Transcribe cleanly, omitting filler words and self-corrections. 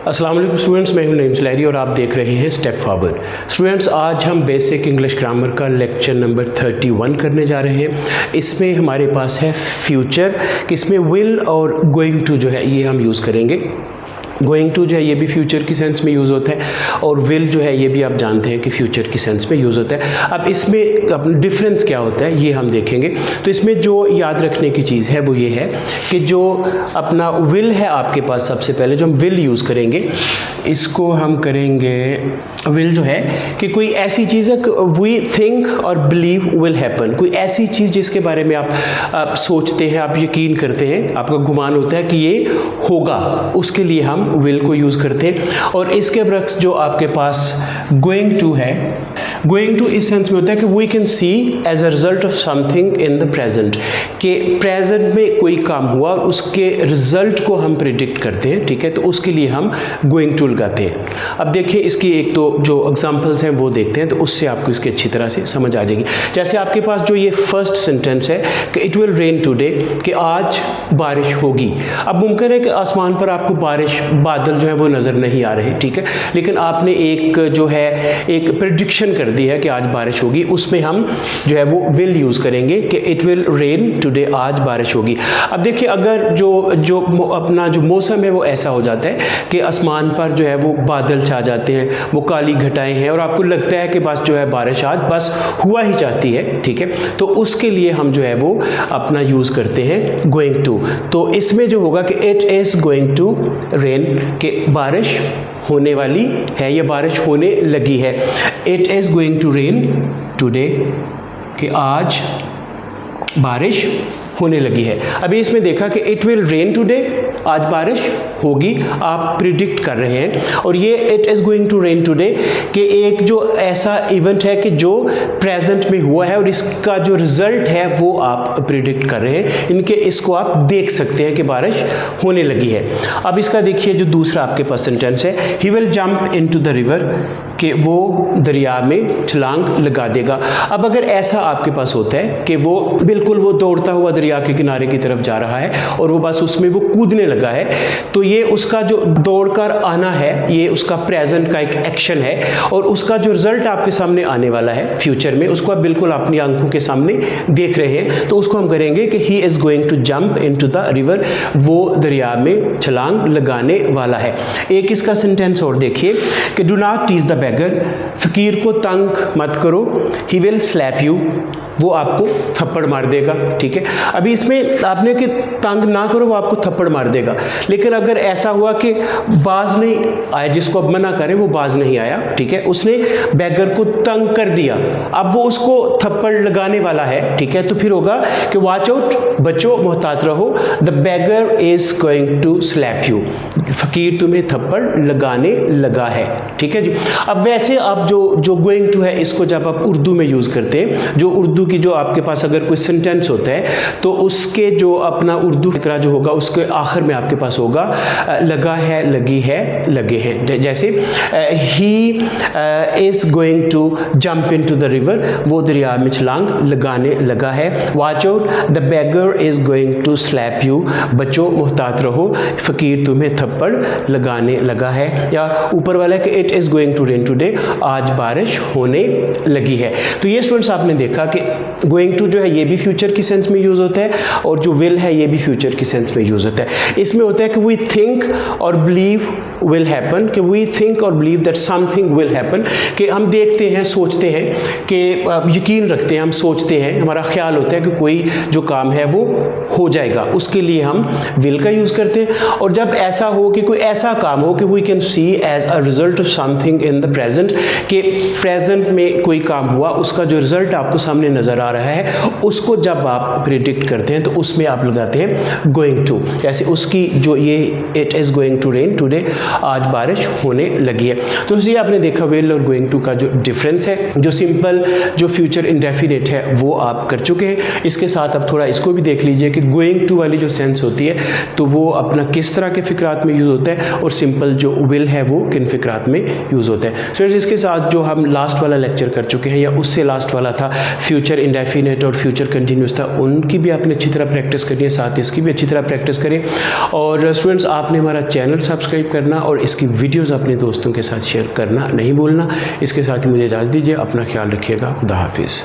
अस्सलाम वालेकुम स्टूडेंट्स, मैं हूं नईम सलैरी और आप देख रहे हैं स्टेप फॉरवर्ड। स्टूडेंट्स, आज हम बेसिक इंग्लिश ग्रामर का लेक्चर नंबर 31 करने जा रहे हैं। इसमें हमारे पास है फ्यूचर, किसमें विल और गोइंग टू जो है ये हम यूज़ करेंगे। गोइंग टू जो है ये भी फ्यूचर की सेंस में यूज़ होता है और विल जो है ये भी आप जानते हैं कि फ्यूचर की सेंस में यूज़ होता है। अब इसमें डिफरेंस क्या होता है ये हम देखेंगे। तो इसमें जो याद रखने की चीज़ है वो ये है कि जो अपना विल है आपके पास, सबसे पहले जो हम विल यूज़ करेंगे इसको हम करेंगे विल जो है कि कोई ऐसी चीज़ है वी थिंक और बिलीव विल हैपन। कोई ऐसी चीज़ जिसके बारे में आप सोचते हैं, आप यकीन करते हैं, आपका गुमान होता है कि ये होगा, उसके लिए हम विल को यूज़ करते हैं। और इसके बरक्स जो आपके पास गोइंग टू है, गोइंग टू इस सेंस में होता है कि we can see as a result of something in the present, कि प्रेजेंट में कोई काम हुआ और उसके रिजल्ट को हम प्रिडिक्ट करते हैं, ठीक है। तो उसके लिए हम गोइंग टू लगाते हैं। अब देखिए इसकी एक तो जो एग्जांपल्स हैं वो देखते हैं, तो उससे आपको इसकी अच्छी तरह से समझ आ जाएगी। जैसे आपके पास जो ये फर्स्ट सेंटेंस है कि इट विल रेन टुडे, कि आज बारिश होगी। अब मुमकिन है कि आसमान पर आपको बादल जो है वो नज़र नहीं आ रहे, ठीक है, लेकिन आपने एक जो है एक प्रेडिक्शन कर दी है कि आज बारिश होगी। उसमें हम जो है वो विल यूज़ करेंगे कि इट विल रेन टुडे, आज बारिश होगी। अब देखिए अगर जो अपना जो मौसम है वो ऐसा हो जाता है कि आसमान पर जो है वो बादल छा जाते हैं, वो काली घटाएं हैं और आपको लगता है कि बस जो है बारिश आज बस हुआ ही चाहती है, ठीक है, तो उसके लिए हम जो है वो अपना यूज़ करते हैं गोइंग टू। तो इसमें जो होगा कि it is going to rain, कि बारिश होने वाली है या बारिश होने लगी है। It is going to rain today, कि आज बारिश होने लगी है। अभी इसमें देखा कि इट विल रेन टुडे, आज बारिश होगी, आप प्रिडिक्ट कर रहे हैं। और ये it is going to rain today कि एक जो ऐसा इवेंट है कि जो प्रेजेंट में हुआ है और इसका जो रिजल्ट है वो आप प्रिडिक्ट कर रहे हैं, इनके इसको आप देख सकते हैं कि बारिश होने लगी है। अब इसका देखिए जो दूसरा आपके पास सेंटेंस है, he will jump into the river, कि वो दरिया में छलांग लगा देगा। अब अगर ऐसा आपके पास होता है कि वो बिल्कुल वो दौड़ता हुआ दरिया के किनारे की तरफ जा रहा है और वो बस उसमें वो कूदने लगा है, तो ये उसका जो दौड़कर आना है ये उसका प्रेजेंट का एक एक्शन है और उसका जो रिजल्ट आपके सामने आने वाला है फ्यूचर में, उसको आप बिल्कुल अपनी आंखों के सामने देख रहे हैं। तो उसको हम करेंगे कि he is going to jump into the river, वो दरिया में छलांग लगाने वाला है। एक इसका सेंटेंस और देखिए कि do not tease the beggar, फकीर को तंग मत करो, ही विल स्लैप यू, वो आपको थप्पड़ मार देगा, ठीक है। अभी इसमें आपने कि तंग ना करो, वो आपको थप्पड़ मार देगा। लेकिन अगर ऐसा हुआ कि बाज नहीं आया, जिसको अब मना करें वो बाज नहीं आया, ठीक है, उसने बैगर को तंग कर दिया, अब वो उसको थप्पड़ लगाने वाला है, ठीक है, तो फिर होगा कि वॉच आउट, बचो, मोहतात रहो, the beggar is going to slap you, फकीर तुम्हें थप्पड़ लगाने लगा है, ठीक है जी। अब वैसे आप जो गोइंग टू है इसको जब आप उर्दू में यूज़ करते हैं, जो उर्दू की जो आपके पास अगर कोई सेंटेंस होता है तो उसके जो अपना उर्दू फिक्रा जो होगा उसके आखिर में आपके पास होगा लगा है, लगी है, लगे हैं। जैसे he is going to jump into the river, वो दरिया में छलांग लगाने लगा है। Watch out, the beggar is going to slap you, बचो, मोहतात रहो, फकीर तुम्हें थप्पड़ लगाने लगा है। या ऊपर वाला है कि it is going to rain today, आज बारिश होने लगी है। तो ये स्टूडेंट्स आपने देखा कि गोइंग टू जो है ये भी फ्यूचर की सेंस में यूज़ होता है और जो विल है ये भी फ्यूचर की सेंस में यूज़ होता है। इसमें होता है कि वी थिंक और बिलीव विल हैपन, कि वी थिंक और believe that something will happen, कि हम देखते हैं, सोचते हैं, कि यकीन रखते हैं, हम सोचते हैं, हमारा ख्याल होता है कि कोई जो काम है वो हो जाएगा, उसके लिए हम विल का यूज़ करते हैं। और जब ऐसा हो कि कोई ऐसा काम हो कि we can see as a result of something in the present, कि प्रेजेंट में कोई काम हुआ, उसका जो रिजल्ट आपको सामने नज़र आ रहा है, उसको जब आप प्रिडिक्ट करते हैं तो उसमें आप लगाते हैं गोइंग टू। जैसे उसकी जो ये it is going to rain today, आज बारिश होने लगी है। तो ये आपने देखा विल और गोइंग टू का जो डिफरेंस है। जो सिंपल जो फ्यूचर इंडेफिनिट है वो आप कर चुके हैं। इसके साथ अब थोड़ा इसको भी देख लीजिए कि गोइंग टू वाली जो सेंस होती है तो वो अपना किस तरह के फिक्रात में यूज़ होता है और सिंपल जो विल है वो किन फिक्रात में यूज़ होता है। सो इसके साथ जो हम लास्ट वाला लेक्चर कर चुके हैं या उससे लास्ट वाला था फ्यूचर इंडेफिनिट और फ्यूचर कंटिन्यूस था, उनकी भी भी आपने अच्छी तरह प्रैक्टिस करनी है, साथ इसकी भी अच्छी तरह प्रैक्टिस करें। और स्टूडेंट्स, आपने हमारा चैनल सब्सक्राइब करना और इसकी वीडियोज़ अपने दोस्तों के साथ शेयर करना नहीं भूलना। इसके साथ ही मुझे इजाज़त दीजिए, अपना ख्याल रखिएगा। खुदा हाफिज़।